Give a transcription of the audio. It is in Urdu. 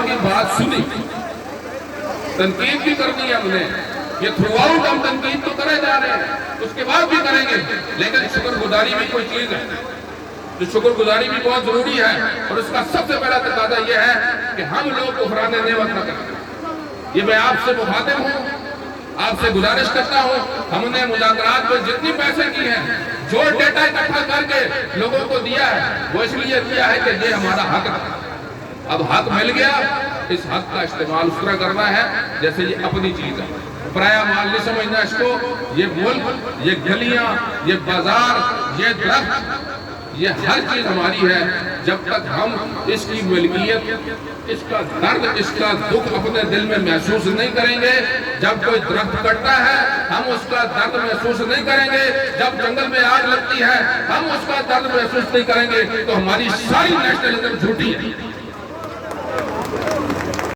کی بات سنی، تنقید بھی کرنی ہے ہم نے، یہ تھرو آؤٹ ہم تنقید تو کرے جا رہے ہیں، اس کے بعد بھی کریں گے، لیکن شکر گزاری بھی کوئی چیز ہے، تو شکر گزاری بھی بہت ضروری ہے، اور اس کا سب سے پہلا تقاضا یہ ہے کہ ہم لوگ کفران نعمت نہ کریں۔ یہ میں آپ سے مخاطب ہوں، آپ سے گزارش کرتا ہوں، ہم نے مذاکرات میں جتنی پیسے کی ہیں، جو ڈیٹا اکٹھا کر کے لوگوں کو دیا ہے، وہ اس لیے دیا ہے کہ یہ ہمارا حق ہے۔ اب حق مل گیا، اس حق کا استعمال اس طرح کرنا ہے جیسے یہ اپنی چیز ہے، پرایا مال نہیں سمجھنا اس کو۔ یہ ملک، یہ گلیاں، یہ بازار، یہ درخت، یہ ہر چیز ہماری ہے۔ جب تک ہم اس کی ملکیت، اس کا درد، اس کا دکھ اپنے دل میں محسوس نہیں کریں گے، جب کوئی درخت کٹتا ہے ہم اس کا درد محسوس نہیں کریں گے، جب جنگل میں آگ لگتی ہے ہم اس کا درد محسوس نہیں کریں گے، تو ہماری ساری نیشنلزم جھوٹی ہے۔